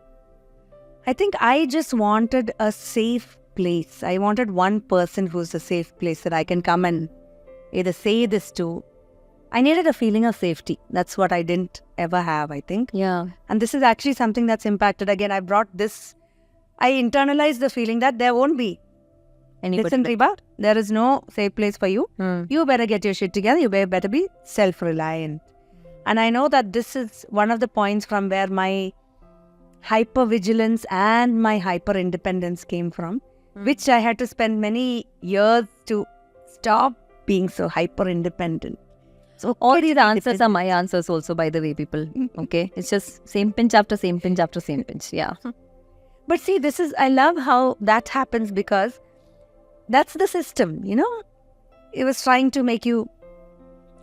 [SPEAKER 2] I think I just wanted a safe place. I wanted one person who's a safe place that I can come and either say this to. I needed a feeling of safety. That's what I didn't ever have, I think.
[SPEAKER 1] Yeah.
[SPEAKER 2] And this is actually something that's impacted. Again, I internalized the feeling that there won't be. Listen, Reba, there is no safe place for you. You better get your shit together. You better be self-reliant. And I know that this is one of the points from where my hyper-vigilance and my hyper-independence came from, which I had to spend many years to stop being so hyper-independent.
[SPEAKER 1] So all these answers are my answers also, by the way, people. Okay? It's just same pinch after same pinch after same pinch. Yeah.
[SPEAKER 2] But see, I love how that happens because that's the system, It was trying to make you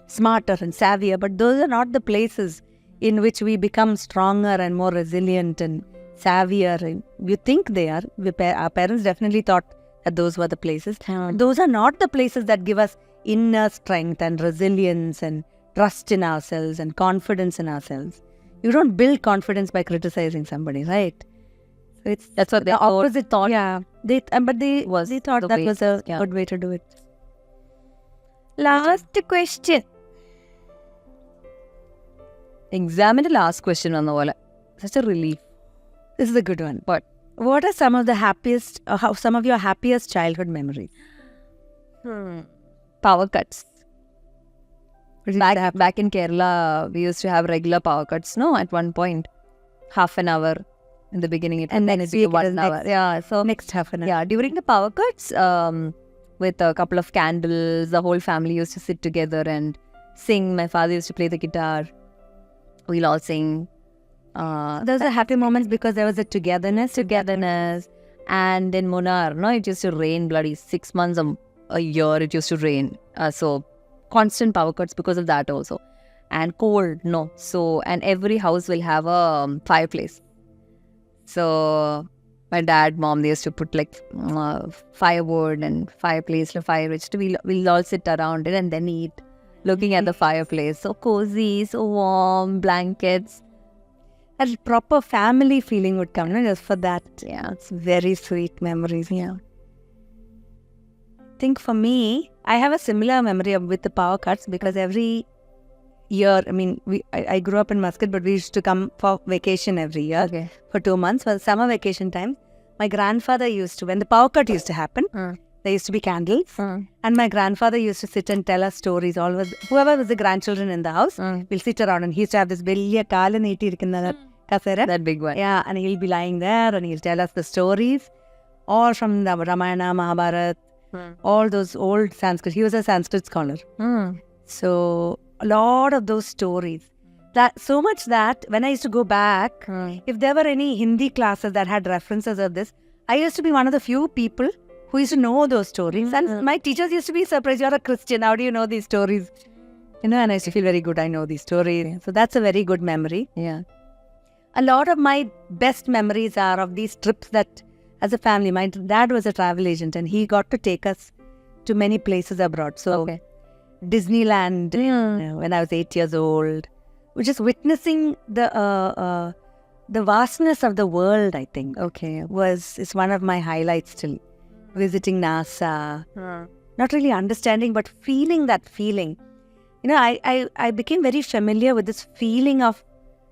[SPEAKER 2] smarter and savvier, but those are not the places in which we become stronger and more resilient and savvier. You think they are. Our parents definitely thought that those were the places. Those are not the places that give us inner strength and resilience and trust in ourselves and confidence in ourselves. You don't build confidence by criticizing somebody, right? So
[SPEAKER 1] that's what
[SPEAKER 2] the opposite thought. Yeah, they thought that was a good way to do it. Last question.
[SPEAKER 1] Examine the last question on the wall. Such a relief.
[SPEAKER 2] This is a good one.
[SPEAKER 1] What
[SPEAKER 2] are some of your happiest childhood memories?
[SPEAKER 1] Power cuts. Back in Kerala, we used to have regular power cuts. No, at one point, half an hour in the beginning,
[SPEAKER 2] and next week
[SPEAKER 1] 1 hour. Yeah, so
[SPEAKER 2] next half an hour.
[SPEAKER 1] Yeah, during the power cuts, with a couple of candles, the whole family used to sit together and sing. My father used to play the guitar. We'll all sing.
[SPEAKER 2] Those are happy moments because there was a togetherness.
[SPEAKER 1] And in Munnar, it used to rain bloody 6 months a year. It used to rain. So constant power cuts because of that also. And cold, no. So, and every house will have a fireplace. So my dad, mom, they used to put firewood and fireplace, fire which we'll all sit around it and then eat, looking at the fireplace. So cozy, so warm, blankets.
[SPEAKER 2] A proper family feeling would come, just for that.
[SPEAKER 1] Yeah,
[SPEAKER 2] it's very sweet memories. Yeah. I think for me, I have a similar memory with the power cuts because every year, I grew up in Muscat, but we used to come for vacation every year for 2 months. For summer vacation time, my grandfather used to, when the power cut used to happen, there used to be candles. And my grandfather used to sit and tell us stories. Whoever was the grandchildren in the house, we'll sit around, and he used to have this
[SPEAKER 1] that big one.
[SPEAKER 2] Yeah, and he'll be lying there and he'll tell us the stories, all from the Ramayana, Mahabharata, all those old Sanskrit. He was a Sanskrit scholar. So a lot of those stories. So much that when I used to go back, if there were any Hindi classes that had references of this, I used to be one of the few people who used to know those stories. And my teachers used to be surprised, you're a Christian, how do you know these stories? And I used to feel very good, I know these stories. So that's a very good memory.
[SPEAKER 1] Yeah.
[SPEAKER 2] A lot of my best memories are of these trips that, as a family, my dad was a travel agent and he got to take us to many places abroad. So Disneyland, when I was 8 years old, just witnessing the vastness of the world, I think, is one of my highlights still. Visiting NASA, not really understanding, but feeling that feeling. I became very familiar with this feeling of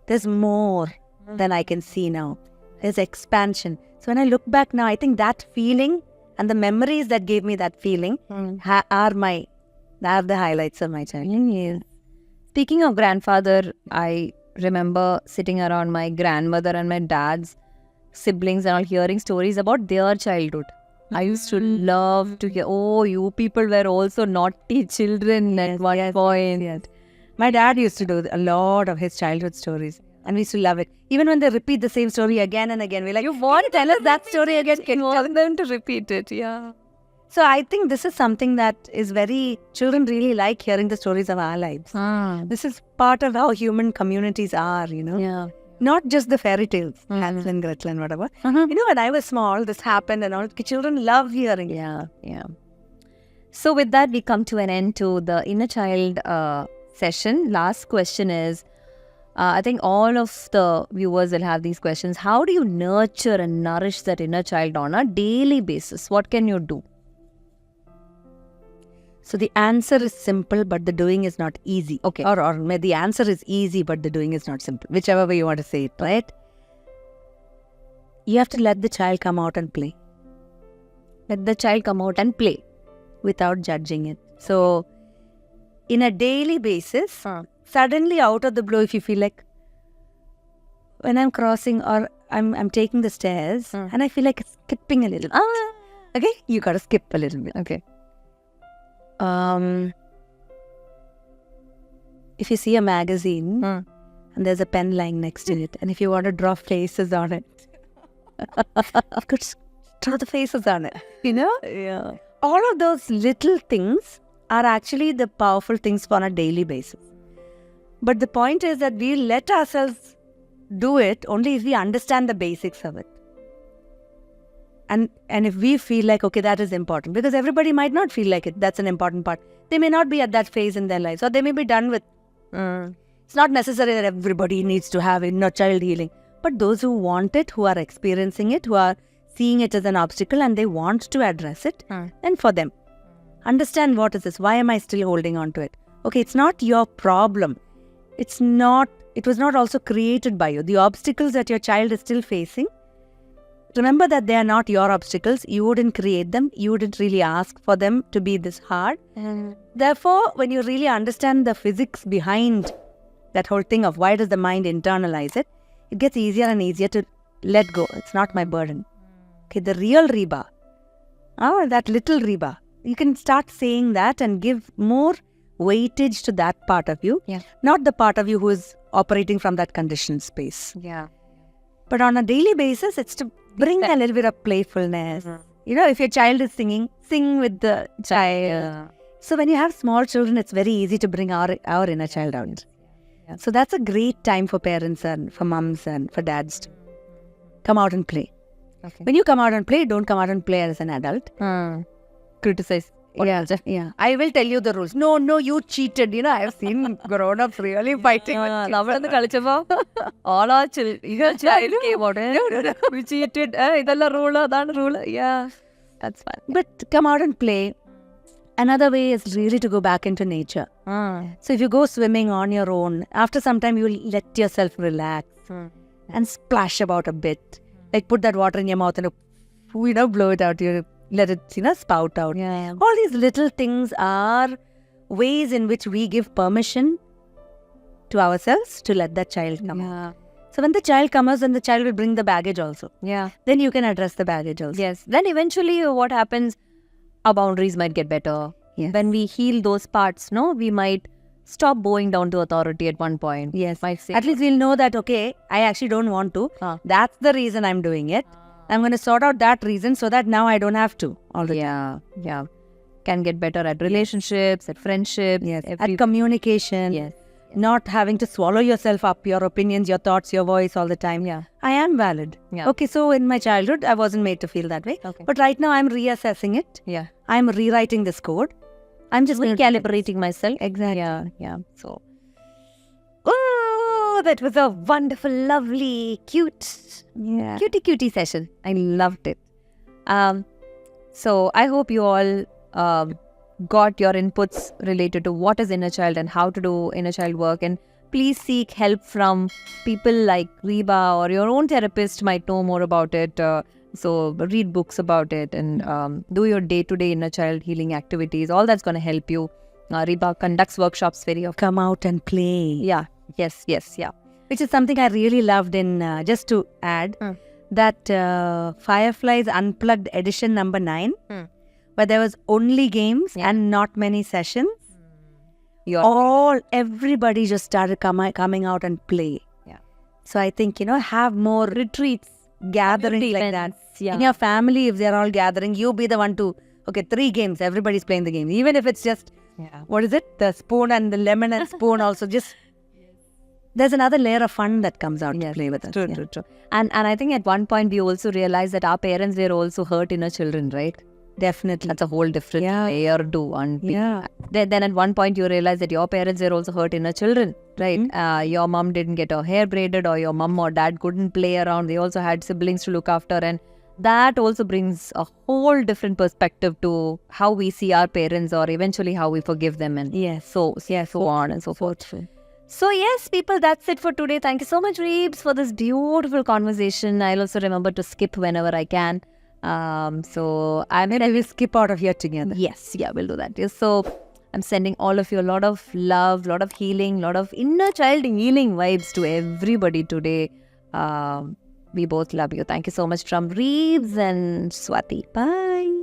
[SPEAKER 2] there's more than I can see now. There's expansion. So when I look back now, I think that feeling and the memories that gave me that feeling are the highlights of my childhood.
[SPEAKER 1] Speaking of grandfather, I remember sitting around my grandmother and my dad's siblings and all, hearing stories about their childhood. I used to love to hear, you people were also naughty children at one point.
[SPEAKER 2] Yes. My dad used to do a lot of his childhood stories. And we used to love it. Even when they repeat the same story again and again, we're like, you want to tell us that story again?
[SPEAKER 1] Can you want them to repeat it? Yeah.
[SPEAKER 2] So I think this is something that is children really like hearing the stories of our lives. This is part of how human communities are,
[SPEAKER 1] Yeah.
[SPEAKER 2] Not just the fairy tales, Hansel and Gretel and whatever. When I was small, this happened and all. Children love hearing it.
[SPEAKER 1] Yeah. So with that, we come to an end to the inner child session. Last question is, I think all of the viewers will have these questions. How do you nurture and nourish that inner child on a daily basis? What can you do?
[SPEAKER 2] So the answer is simple, but the doing is not easy.
[SPEAKER 1] Okay.
[SPEAKER 2] Or the answer is easy, but the doing is not simple. Whichever way you want to say it, right? You have to let the child come out and play.
[SPEAKER 1] Let the child come out and play.
[SPEAKER 2] Without judging it. So, in a daily basis, suddenly out of the blue, if you feel like, when I'm crossing or I'm taking the stairs and I feel like skipping a little bit. Okay? You got to skip a little bit.
[SPEAKER 1] Okay.
[SPEAKER 2] If you see a magazine and there's a pen lying next to it, and if you want to draw faces on it, you could draw the faces on it.
[SPEAKER 1] Yeah.
[SPEAKER 2] All of those little things are actually the powerful things on a daily basis. But the point is that we let ourselves do it only if we understand the basics of it. And if we feel like, okay, that is important, because everybody might not feel like that's an important part. They may not be at that phase in their lives, or they may be done with. It's not necessary that everybody needs to have inner child healing. But those who want it, who are experiencing it, who are seeing it as an obstacle and they want to address it, then for them, understand what is this? Why am I still holding on to it? Okay, it's not your problem. It was not also created by you. The obstacles that your child is still facing, remember that they are not your obstacles. You wouldn't create them. You wouldn't really ask for them to be this hard. Therefore, when you really understand the physics behind that whole thing of why does the mind internalize it, it gets easier and easier to let go. It's not my burden. Okay, the real Reba, that little Reba, you can start saying that and give more weightage to that part of you, not the part of you who is operating from that conditioned space.
[SPEAKER 1] Yeah.
[SPEAKER 2] But on a daily basis, it's to bring a little bit of playfulness. If your child is singing, sing with the child. So when you have small children, it's very easy to bring our inner child out. So that's a great time for parents and for mums and for dads to come out and play.
[SPEAKER 1] Okay.
[SPEAKER 2] When you come out and play, don't come out and play as an adult.
[SPEAKER 1] Criticize.
[SPEAKER 2] Yeah. I will tell you the rules. No, you cheated. I've seen grown-ups really fighting with kids.
[SPEAKER 1] നമ്മളന്ന് കളിച്ചപ്പോ all our child came out. We cheated. ഇതല്ല rule. അതാണ് rule. Yeah. That's fun.
[SPEAKER 2] But come out and play. Another way is really to go back into nature. So if you go swimming on your own, after some time you'll let yourself relax and splash about a bit. Like put that water in your mouth and blow it out. You let it spout out.
[SPEAKER 1] Yeah.
[SPEAKER 2] All these little things are ways in which we give permission to ourselves to let that child come out. So when the child comes, then the child will bring the baggage also.
[SPEAKER 1] Yeah.
[SPEAKER 2] Then you can address the baggage also.
[SPEAKER 1] Yes. Then eventually what happens, our boundaries might get better.
[SPEAKER 2] Yes.
[SPEAKER 1] When we heal those parts, we might stop bowing down to authority at one point.
[SPEAKER 2] Yes.
[SPEAKER 1] Might say,
[SPEAKER 2] At least we'll know that, okay, I actually don't want to. That's the reason I'm doing it. I'm going to sort out that reason so that now I don't have to all the time.
[SPEAKER 1] Yeah. Can get better at relationships, at friendships.
[SPEAKER 2] Yes. At communication.
[SPEAKER 1] Yes.
[SPEAKER 2] Not having to swallow yourself up, your opinions, your thoughts, your voice all the time.
[SPEAKER 1] Yeah.
[SPEAKER 2] I am valid.
[SPEAKER 1] Yeah.
[SPEAKER 2] Okay, so in my childhood, I wasn't made to feel that way.
[SPEAKER 1] Okay.
[SPEAKER 2] But right now, I'm reassessing it.
[SPEAKER 1] Yeah.
[SPEAKER 2] I'm rewriting this code. I'm just
[SPEAKER 1] Recalibrating myself.
[SPEAKER 2] Exactly.
[SPEAKER 1] Yeah. So, that was a wonderful, lovely, cute, cutie session. I loved it. So I hope you all got your inputs related to what is inner child and how to do inner child work. And please seek help from people like Reba, or your own therapist might know more about it. So read books about it and do your day-to-day inner child healing activities. All that's going to help you. Reba conducts workshops very often.
[SPEAKER 2] Come out and play.
[SPEAKER 1] Yeah. Yes. Yeah.
[SPEAKER 2] Which is something I really loved in, just to add, that Firefly's Unplugged edition number 9, where there was only games and not many sessions. Everybody just started coming out and play.
[SPEAKER 1] Yeah.
[SPEAKER 2] So I think, have more retreats, gatherings like that.
[SPEAKER 1] Yeah.
[SPEAKER 2] In your family, if they're all gathering, you be the one to okay, 3 games, everybody's playing the game. Even if it's just, what is it? The spoon and the lemon and spoon also. Just, there's another layer of fun that comes out to play with us.
[SPEAKER 1] True. And I think at one point we also realized that our parents were also hurt inner children, right?
[SPEAKER 2] Definitely.
[SPEAKER 1] That's a whole different layer to unpick.
[SPEAKER 2] Yeah.
[SPEAKER 1] Then at one point you realize that your parents were also hurt inner children, right? Your mom didn't get her hair braided, or your mom or dad couldn't play around. They also had siblings to look after, and that also brings a whole different perspective to how we see our parents, or eventually how we forgive them, and so on and so forth. So yes, people, that's it for today. Thank you so much, Reebs, for this beautiful conversation. I'll also remember to skip whenever I can. So
[SPEAKER 2] Maybe we'll skip out of here together.
[SPEAKER 1] Yes, we'll do that. Yes, so I'm sending all of you a lot of love, lot of healing, lot of inner child healing vibes to everybody today. We both love you. Thank you so much from Reebs and Swati. Bye.